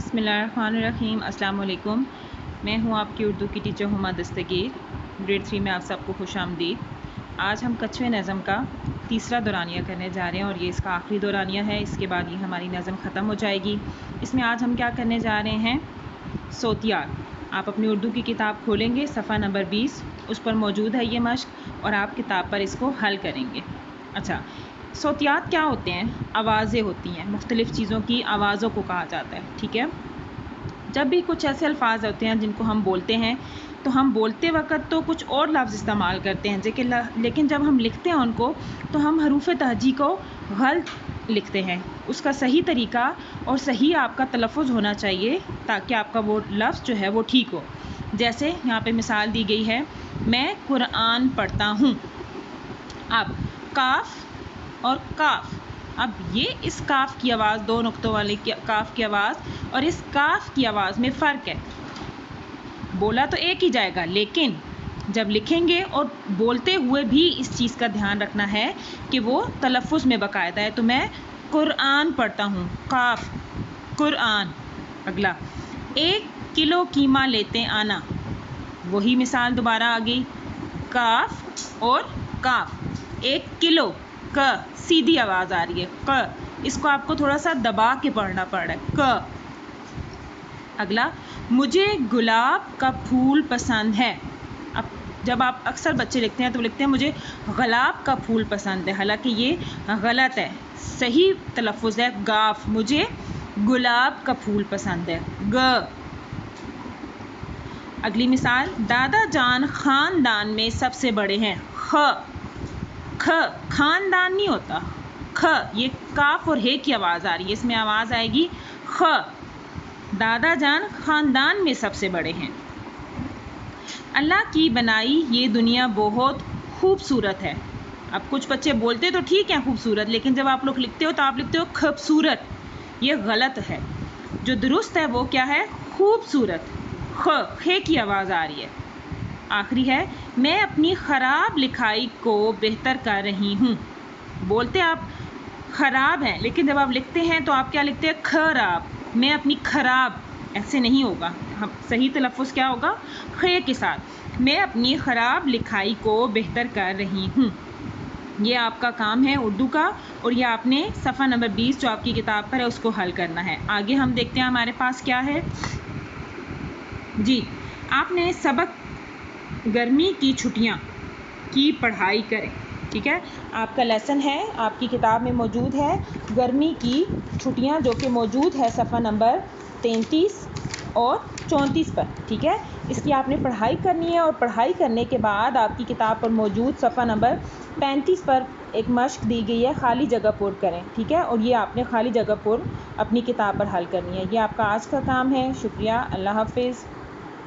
بسم اللہ الرحمن الرحیم۔ السلام علیکم، میں ہوں آپ کی اردو کی ٹیچر ہما دستگیر، گریڈ 3 میں آپ سب کو خوش آمدید۔ آج ہم کچھوے نظم کا تیسرا دورانیہ کرنے جا رہے ہیں اور یہ اس کا آخری دورانیہ ہے، اس کے بعد یہ ہماری نظم ختم ہو جائے گی۔ اس میں آج ہم کیا کرنے جا رہے ہیں؟ صوتیات۔ آپ اپنی اردو کی کتاب کھولیں گے، صفحہ نمبر 20، اس پر موجود ہے یہ مشق اور آپ کتاب پر اس کو حل کریں گے۔ اچھا، صوتیات کیا ہوتے ہیں؟ آوازیں ہوتی ہیں، مختلف چیزوں کی آوازوں کو کہا جاتا ہے، ٹھیک ہے؟ جب بھی کچھ ایسے الفاظ ہوتے ہیں جن کو ہم بولتے ہیں تو ہم بولتے وقت تو کچھ اور لفظ استعمال کرتے ہیں، لیکن جب ہم لکھتے ہیں ان کو تو ہم حروف تہجی کو غلط لکھتے ہیں۔ اس کا صحیح طریقہ اور صحیح آپ کا تلفظ ہونا چاہیے تاکہ آپ کا وہ لفظ جو ہے وہ ٹھیک ہو۔ جیسے یہاں پہ مثال دی گئی ہے، میں قرآن پڑھتا ہوں۔ اب کاف اور کاف، اب یہ اس کاف کی آواز، دو نقطوں والی کاف کی آواز اور اس کاف کی آواز میں فرق ہے۔ بولا تو ایک ہی جائے گا، لیکن جب لکھیں گے اور بولتے ہوئے بھی اس چیز کا دھیان رکھنا ہے کہ وہ تلفظ میں باقاعدہ ہے۔ تو میں قرآن پڑھتا ہوں، کاف قرآن۔ اگلا، 1 کلو قیمہ لیتے آنا، وہی مثال دوبارہ آ گئی، کاف اور کاف۔ 1 کلو، ک سیدھی آواز آ رہی ہے، ق، اس کو آپ کو تھوڑا سا دبا کے پڑھنا پڑ رہا ہے، ک۔ اگلا، مجھے گلاب کا پھول پسند ہے۔ اب جب آپ اکثر بچے لکھتے ہیں تو لکھتے ہیں مجھے گلاب کا پھول پسند ہے، حالانکہ یہ غلط ہے۔ صحیح تلفظ ہے گاف، مجھے گلاب کا پھول پسند ہے، گ۔ اگلی مثال، دادا جان خاندان میں سب سے بڑے ہیں، خ۔ کھ خاندان نہیں ہوتا، کھ، یہ کاف اور ہے کی آواز آ رہی ہے، اس میں آواز آئے گی خ۔ دادا جان خاندان میں سب سے بڑے ہیں۔ اللہ کی بنائی یہ دنیا بہت خوبصورت ہے۔ اب کچھ بچے بولتے تو ٹھیک ہیں خوبصورت، لیکن جب آپ لوگ لکھتے ہو تو آپ لکھتے ہو خوبصورت، یہ غلط ہے۔ جو درست ہے وہ کیا ہے؟ خوبصورت، خ، خے کی آواز آ رہی ہے۔ آخری ہے، میں اپنی خراب لکھائی کو بہتر کر رہی ہوں۔ بولتے آپ خراب ہیں، لیکن جب آپ لکھتے ہیں تو آپ کیا لکھتے ہیں؟ خراب، میں اپنی خراب، ایسے نہیں ہوگا، صحیح تلفظ کیا ہوگا؟ خے کے ساتھ، میں اپنی خراب لکھائی کو بہتر کر رہی ہوں۔ یہ آپ کا کام ہے اردو کا، اور یہ آپ نے صفحہ نمبر 20 جو آپ کی کتاب پر ہے اس کو حل کرنا ہے۔ آگے ہم دیکھتے ہیں ہمارے پاس کیا ہے۔ جی، آپ نے سبق گرمی کی چھٹیاں کی پڑھائی کریں، ٹھیک ہے؟ آپ کا لیسن ہے، آپ کی کتاب میں موجود ہے گرمی کی چھٹیاں، جو کہ موجود ہے صفحہ نمبر 33 اور 34 پر، ٹھیک ہے؟ اس کی آپ نے پڑھائی کرنی ہے، اور پڑھائی کرنے کے بعد آپ کی کتاب پر موجود صفحہ نمبر 35 پر ایک مشق دی گئی ہے، خالی جگہ پر کریں، ٹھیک ہے؟ اور یہ آپ نے خالی جگہ پر اپنی کتاب پر حل کرنی ہے۔ یہ آپ کا آج کا کام ہے۔ شکریہ، اللہ حافظ۔